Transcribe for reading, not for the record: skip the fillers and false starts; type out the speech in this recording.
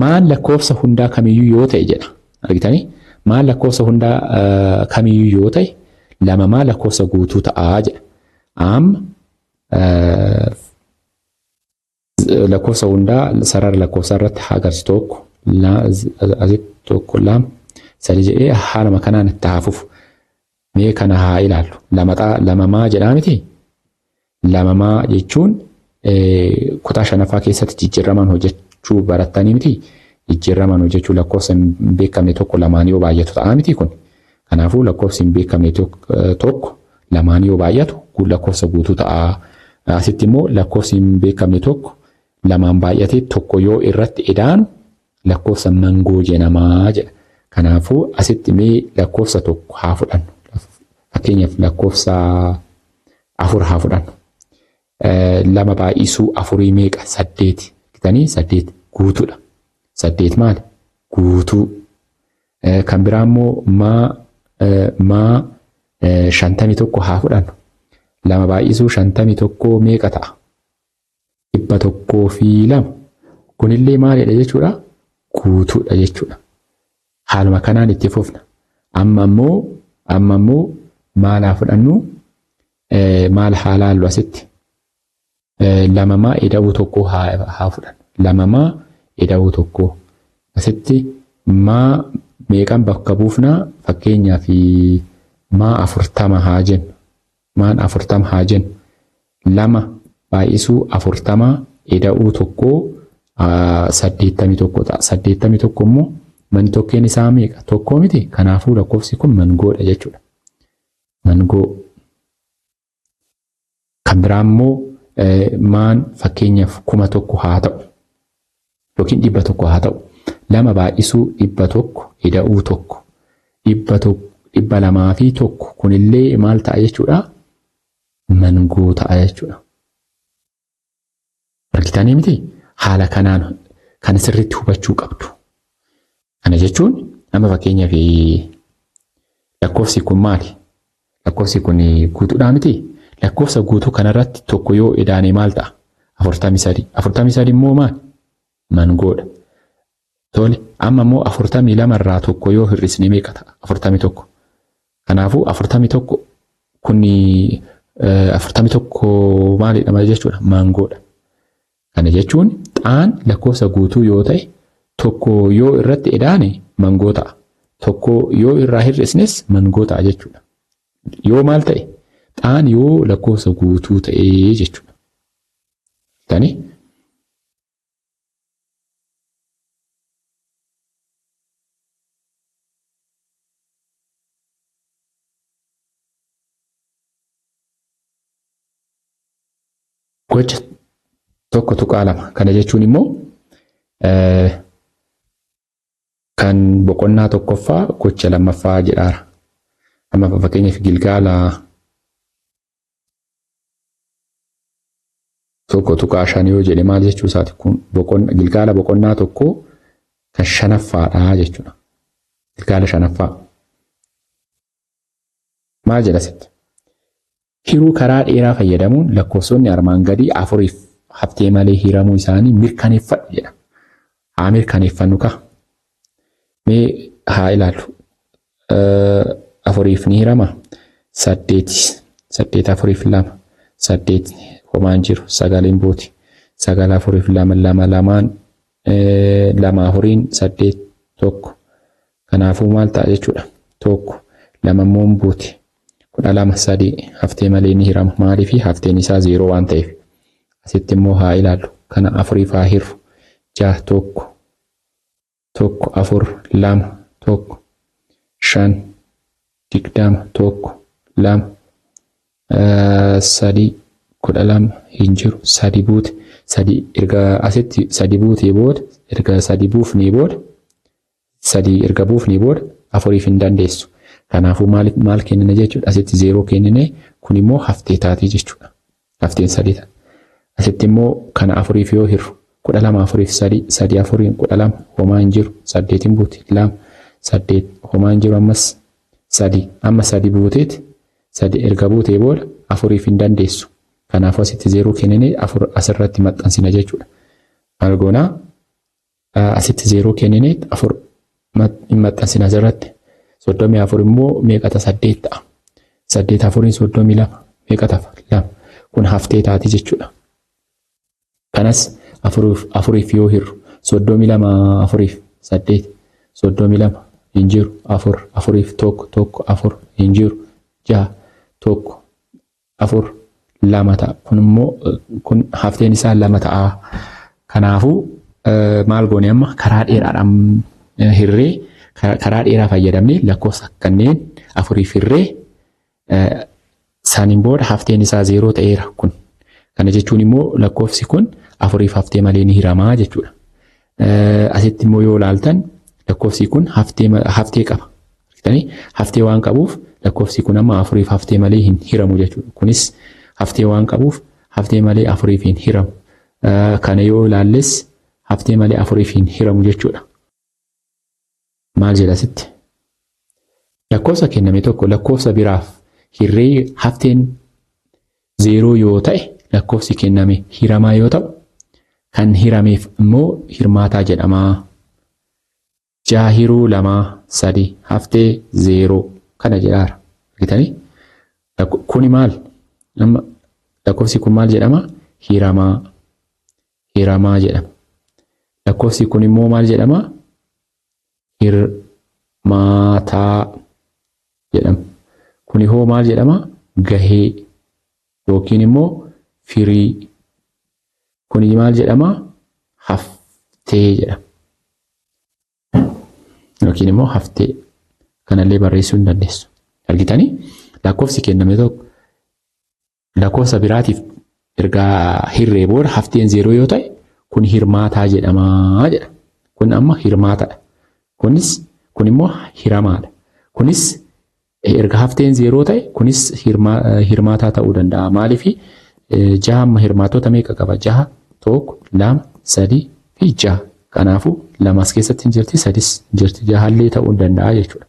Maal lakkoofsa hundaa kamiyyuu yoo ta'e jedha. Argitanii? Maal lakkoofsa hundaa kamiyyuu yoo ta'e 2 maal lakkoofsa guutuu ta'aa jedha. Amma lakkoofsa hundaa sarara lakkoofsa irratti agarsiisu tokko asitti tokko 2 3 jedhee haaluma kanaan itti haafuuf. Mee kana haa ilaallu. 2 maa jedhaa miti? 2 maa jechuun kutaa 5ffaa keessatti jijjiiraman hojjechuu barattanii miti? Jijjiiraman hojjechuu lakkoofsa hin beekamne tokko 2 yoo baay'atu ta'a miti kun. Kanaafuu lakkoofsi hin beekamne tokko 2 yoo baay'atu lakkoofsa guutuu ta'a. Asitti immoo lakkoofsi hin beekamne tokko 2 baay'atee tokko yoo irratti edaanu lakkoofsa mangoo jedhama jedha. Kanaafuu asitti mee lakkoofsa tokko haa fudhannu. Fakkeenyaaf lakkoofsa 4 haa fudhannu. 2 baay'isuu 4 meeqa? 8. Kitanii 8 guutuudha. 8 maali? Guutuu. Kan biraa immoo maa 51 haa fudhannu. 2 baay'isuu 51 meeqa ta'a? 102. Kunillee maalidha jechuudha? Guutuudha jechuudha. Haaluma kanaan itti fufna. Amma immoo maal haa fudhannu? Maal haa laallu asitti? 2 maa eda'uu tokko haa fudhannu. 2 maa eda'uu tokko. Asitti maa meeqan bakka buufnaa? Fakkeenyaaf maa 40 haa jennu. Maan 40 haa jennu. 2 baay'isuu 40 eda'uu tokko 81 ta'a. 81 immoo manni tokkeen isaa meeqa? Tokko miti. Kanaafuu lakkoofsi kun mangoodha jechuudha. Mangoo. Kan biraa immoo maan fakkeenyaaf 1,000 haa ta'u yookiin 100 haa ta'u. 2 baay'isuu 100 eda'uu tokko. 200 fi tokko kunillee maal ta'a jechuudha? Mangoo ta'a jechuudha. Argitanii miti? Haala kanaan kan sirriitti hubachuu qabdu. Kana jechuun amma fakkeenyaaf lakkoofsi kun maali? Lakkoofsi kun guutuudhaa miti? Lakkoofsa guutuu kanarratti tokko yoo edaane maal ta'a? 43. 43 immoo maali? Mangoodha. Tole, amma immoo 42 irraa tokko yoo hir'isne meeqa ta'a? 41. Kanaafuu 41 kun 41 maalidha jechuudha? Mangoodha. Kana jechuun xaan lakkoofsa guutuu yoo ta'e tokko yoo irratti edaane mangoo ta'a. Tokko yoo irraa hir'isnes mangoo ta'a jechuudha. Yoo maal ta'e? Xaan yoo lakkoofsa guutuu ta'e jechuudha. Tani gocha tokko tuqaa 2. Kana jechuun immoo kan boqonnaa tokkoffaa gocha lammaffaa jedhaara. Amma fakkeenyaaf Gilgaala tokko tuqaa 5 yoo jedhe maal jechuu isaati? Kun Gilgaala boqonnaa tokko kan 5ffaadha jechuudha. Gilgaala 5ffaa. Maal jedha asitti? Hiruu karaa dheeraa fayyadamuun lakkoofsonni armaan gadii 4f haftee malee hiramuu isaanii mirkaneeffadhu jedha. Haa mirkaneeffannu ka. Mee haa ilaallu. 4f ni hirama. 8 4f 2 8 homaan jiru 9 booti. 9 4f 2 2 lamaan 2 afuriin 8 tokko. Kanaafuu maal ta'a jechuudha? Tokko 2 immoo booti. 12 3 haftee malee ni hirama. Maaliif hafteen isaa 0 waan ta'eef. Asitti immoo haa ilaallu. Kana 4f haa hirru. 6 tokko 4 2 tokko 5 20 tokko 2 3 12 hin jiru 3 buute 3 erga asitti 3 buutee booda erga 3 buufnee booda 3 erga buufnee booda 4f hin dandeessu. Kanaafuu maal kennina jechuudha? Asitti 0 kennine kun immoo haftee taati jechuudha. Hafteen 3 ta'a. Asitti immoo kana 4f yoo hirru 12 4f 3 3 4 12 homaa hin jiru 8 buute 2 8 homaa hin jiru ammas 3 amma 3 buuteeti 3 erga buutee booda 4f hin dandeessu. Kanaafuu asitti 0 kennine 4 asirratti maxxansina jechuudha. Maal goonaa? asitti 0 kennineet 4 maxxansina asirratti 34 immoo meeqa ta'a 8 ta'a. 8 afuriin 32 meeqa ta'a 2 kun haftee taati jechuudha. Kanas afuriif yoo hirru 32 afuriif 8 32 hin jiru 4 afuriif 1 4 hin jiru 6 1 4 2 ta'a. Kun immoo kun hafteen isaa 2 ta'a. Kanaafuu maal goone amma karaa dheeraadhaan hirree karaa dheeraa fayyadamnee lakkoofsa kanneen afuriif hirree saniin booda hafteen isaa 0 ta'eera kun. Kana jechuun immoo lakkoofsi kun afuriif haftee malee ni hiramaa jechuudha. Asitti immoo yoo ilaaltan lakkoofsi kun haftee qaba. Haftee waan qabuuf lakkoofsi kun amma afuriif haftee malee hin hiramu jechuudha. Kunis haftee waan qabuuf haftee malee afuriif hin hiramu. Kana yoo ilaalles haftee malee afuriif hin hiramu jechuudha. Maal jedha asitti? Lakkoofsa kenname tokko lakkoofsa biraaf hirree hafteen 0 yoo ta'e lakkoofsi kenname hiramaa yoo ta'u kan hirameef immoo hirmaataa jedhama. 6 hiruu 2 3 haftee 0 kana jedhaara. Argitanii? Kuni maal? Lakkoofsi kun maal jedhama? Hiramaa jedhama. Lakkoofsi kun immoo maal jedhama? Hirmaataa jedhama. Kuni hoo maal jedhama? Gahee yookiin immoo firii. Kuni maal jedhama? Haftee jedhama. Yookiin immoo haftee. Kanallee barreessuu hin dandeessu. Argitanii? Lakkoofsi kenname tokko lakkoofsa biraatiif ergaa hirree booda hafteen 0 yoo ta'e kun hirmaataa jedhama jedha. Kun amma hirmaataadha. Kun immoo hiramaadha. Kunis erga hafteen 0 ta'e kunis hirmaataa ta'uu danda'a. Maaliif 6 amma hirmaatota meeqa qaba? 6 1 2 3 fi 6. Kanaafuu 2 as keessatti hin jirti 3 jirti 6 illee ta'uu danda'a jechuudha.